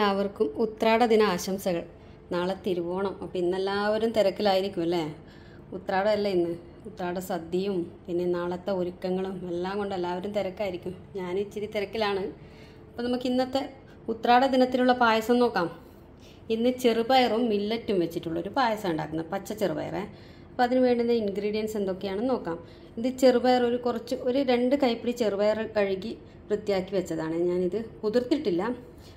എല്ലാവർക്കും ഉത്രാട ദിന ആശംസകൾ. നാളെ തിരുവോണം. അപ്പോൾ ഇന്നെല്ലാവരും തിരക്കിലായിരിക്കും അല്ലേ? ഉത്രാടമല്ലേ ഇന്ന്. ഉത്രാട സദ്യയും പിന്നെ നാളത്തെ ഒരുക്കങ്ങളും എല്ലാം കൊണ്ട് എല്ലാവരും തിരക്കായിരിക്കും. ഞാൻ ഇച്ചിരി തിരക്കിലാണ്. അപ്പോൾ നമുക്ക് ഇന്നത്തെ ഉത്രാട ദിനത്തിലുള്ള പായസം നോക്കാം. ഇന്ന് ചെറുപയറും മില്ലറ്റും വെച്ചിട്ടുള്ളൊരു പായസം ഉണ്ടാക്കുന്നത്, പച്ച ചെറുപയറേ. അപ്പോൾ അതിന് വേണ്ടുന്ന ഇൻഗ്രീഡിയൻസ് എന്തൊക്കെയാണെന്ന് നോക്കാം. ഇത് ചെറുപയർ ഒരു 2 കൈപ്പിടി ചെറുപയർ കഴുകി വൃത്തിയാക്കി വെച്ചതാണ്. ഞാനിത് കുതിർത്തിട്ടില്ല.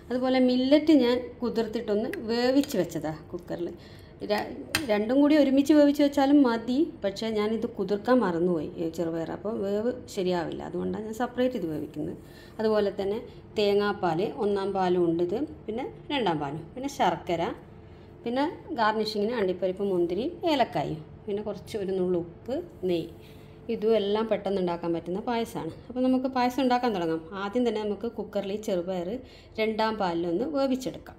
അതുപോലെ മില്ലറ്റ് ഞാൻ കുതിർത്തിട്ടൊന്ന് വേവിച്ച് വെച്ചതാണ് കുക്കറിൽ. രണ്ടും കൂടി ഒരുമിച്ച് വേവിച്ച് വെച്ചാലും മതി. പക്ഷേ ഞാനിത് കുതിർക്കാൻ മറന്നുപോയി ചെറുപയർ, അപ്പോൾ വേവ് ശരിയാവില്ല. അതുകൊണ്ടാണ് ഞാൻ സെപ്പറേറ്റ് ഇത് വേവിക്കുന്നത്. അതുപോലെ തന്നെ തേങ്ങാപ്പാൽ 1-ാം പാലും ഉണ്ട്, ഇത് പിന്നെ 2-ാം പാലും, പിന്നെ ശർക്കര, പിന്നെ ഗാർണിഷിങ്ങിന് അണ്ടിപ്പരിപ്പ്, മുന്തിരി, ഏലക്കായും, പിന്നെ ഒരു നുള്ളു ഉപ്പ്, നെയ്യ്. ഇതും എല്ലാം പെട്ടെന്ന് ഉണ്ടാക്കാൻ പറ്റുന്ന പായസമാണ്. അപ്പോൾ നമുക്ക് പായസം ഉണ്ടാക്കാൻ തുടങ്ങാം. ആദ്യം തന്നെ നമുക്ക് കുക്കറിൽ ചെറുപയർ 2-ാം പാലിലൊന്ന് വേവിച്ചെടുക്കാം.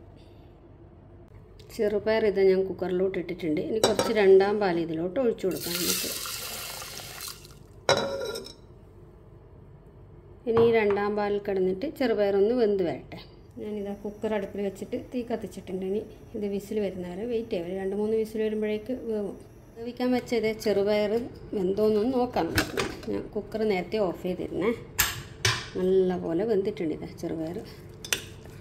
ചെറുപയർ ഇത് ഞാൻ കുക്കറിലോട്ട് ഇട്ടിട്ടുണ്ട്. ഇനി കുറച്ച് 2-ാം പാൽ ഇതിലോട്ട് ഒഴിച്ചു കൊടുക്കാം നമുക്ക്. ഇനി 2-ാം പാലിൽ കിടന്നിട്ട് ചെറുപയറൊന്ന് വെന്ത് വരട്ടെ. ഞാനിതാ കുക്കർ അടുപ്പിൽ വെച്ചിട്ട് തീ കത്തിച്ചിട്ടുണ്ട്. ഇനി ഇത് വിസിൽ വരുന്നവരെ വെയിറ്റ് ചെയ്യാം. 2-3 വിസിൽ വരുമ്പോഴേക്ക് വേവും. വേവിക്കാൻ വെച്ചത് ചെറുപയർ വെന്തോന്നൊന്ന് നോക്കാം. ഞാൻ കുക്കർ നേരത്തെ ഓഫ് ചെയ്തിരുന്നേ. നല്ലപോലെ വെന്തിട്ടുണ്ട് ഇത് ചെറുപയർ.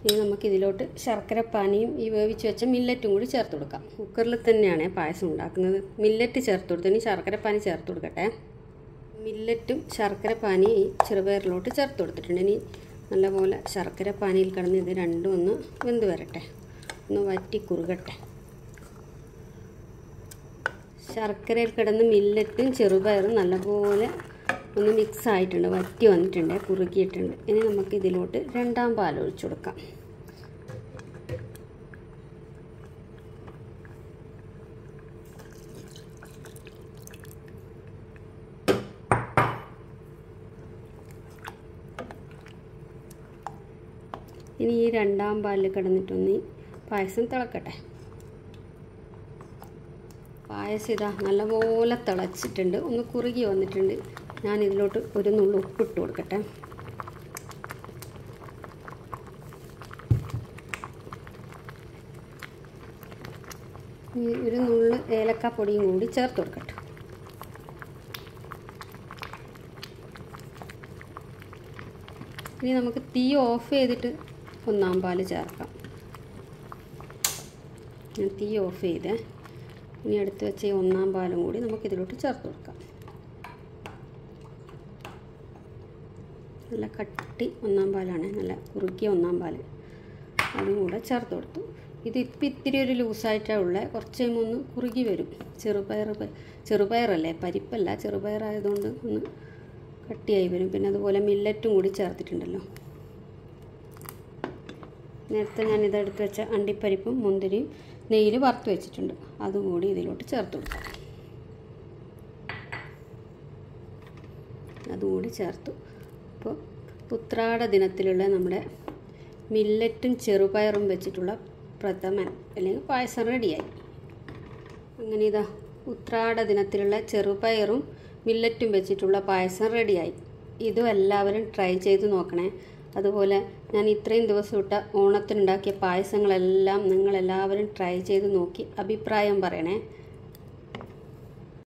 ഇനി നമുക്കിതിലോട്ട് ശർക്കരപ്പാനിയും ഈ വേവിച്ച് വെച്ച മില്ലറ്റും കൂടി ചേർത്ത് കൊടുക്കാം. കുക്കറിൽ തന്നെയാണ് പായസം ഉണ്ടാക്കുന്നത്. മില്ലറ്റ് ചേർത്ത് കൊടുത്ത് ഇനി ശർക്കരപ്പാനി ചേർത്ത് കൊടുക്കട്ടെ. മില്ലറ്റും ശർക്കരപ്പാനി ഈ ചെറുപയറിലോട്ട് ചേർത്ത് കൊടുത്തിട്ടുണ്ട്. ഇനി നല്ലപോലെ ശർക്കരപ്പാനിയിൽ കിടന്ന് ഇത് രണ്ടും ഒന്ന് വെന്ത് വരട്ടെ, ഒന്ന് വറ്റി കുറുകട്ടെ. ശർക്കരയിൽ കിടന്ന് മില്ലറ്റും ചെറുപയറും നല്ലപോലെ ഒന്ന് മിക്സ് ആയിട്ടുണ്ട്, വറ്റി വന്നിട്ടുണ്ട്, കുറുകിയിട്ടുണ്ട്. ഇനി നമുക്ക് ഇതിലോട്ട് 2-ാം പാൽ ഒഴിച്ചു കൊടുക്കാം. ഇനി ഈ 2-ാം പാലിൽ കിടന്നിട്ടൊന്ന് പായസം തിളക്കട്ടെ. പായസം ഇതാ നല്ലപോലെ തിളച്ചിട്ടുണ്ട്, ഒന്ന് കുറുകി വന്നിട്ടുണ്ട്. ഞാൻ ഇതിലോട്ട് ഒരു നുള്ളു ഉപ്പിട്ട് കൊടുക്കട്ടെ. ഒരു നുള്ളു ഏലക്കാപ്പൊടിയും കൂടി ചേർത്ത് കൊടുക്കട്ടെ. ഇനി നമുക്ക് തീ ഓഫ് ചെയ്തിട്ട് 1-ാം പാൽ ചേർക്കാം. ഞാൻ തീ ഓഫ് ചെയ്തേ. ഇനി എടുത്ത് വെച്ച 1-ാം പാലും കൂടി നമുക്കിതിലോട്ട് ചേർത്ത് കൊടുക്കാം. നല്ല കട്ടി 1-ാം പാലാണ്, നല്ല കുറുക്കിയ 1-ാം പാൽ. അതും കൂടെ ചേർത്ത് കൊടുത്തു. ഇത് ഇപ്പം ഇത്തിരി ഒരു ലൂസായിട്ടാണ് ഉള്ളത്. കുറച്ച് കഴിയുമ്പോൾ ഒന്ന് കുറുകി വരും. ചെറുപയറല്ലേ, പരിപ്പല്ല, ചെറുപയറായതുകൊണ്ട് ഒന്ന് കട്ടിയായി വരും. പിന്നെ അതുപോലെ മില്ലറ്റും കൂടി ചേർത്തിട്ടുണ്ടല്ലോ. നേരത്തെ ഞാനിതെടുത്ത് വെച്ച അണ്ടിപ്പരിപ്പും മുന്തിരിയും നെയ്യിൽ വറുത്ത് വെച്ചിട്ടുണ്ട്, അതുകൂടി ഇതിലോട്ട് ചേർത്ത് കൊടുക്കാം. അതുകൂടി ചേർത്തു. അപ്പോൾ ഉത്രാട ദിനത്തിലുള്ള നമ്മുടെ മില്ലറ്റും ചെറുപയറും വെച്ചിട്ടുള്ള പ്രഥമൻ അല്ലെങ്കിൽ പായസം റെഡിയായി. അങ്ങനെ ഇതാ ഉത്രാട ദിനത്തിലുള്ള ചെറുപയറും മില്ലറ്റും വെച്ചിട്ടുള്ള പായസം റെഡിയായി. ഇതും എല്ലാവരും ട്രൈ ചെയ്ത് നോക്കണേ. അതുപോലെ ഞാൻ ഇത്രയും ദിവസം ഇട്ട ഓണത്തിനുണ്ടാക്കിയ പായസങ്ങളെല്ലാം നിങ്ങളെല്ലാവരും ട്രൈ ചെയ്ത് നോക്കി അഭിപ്രായം പറയണേ.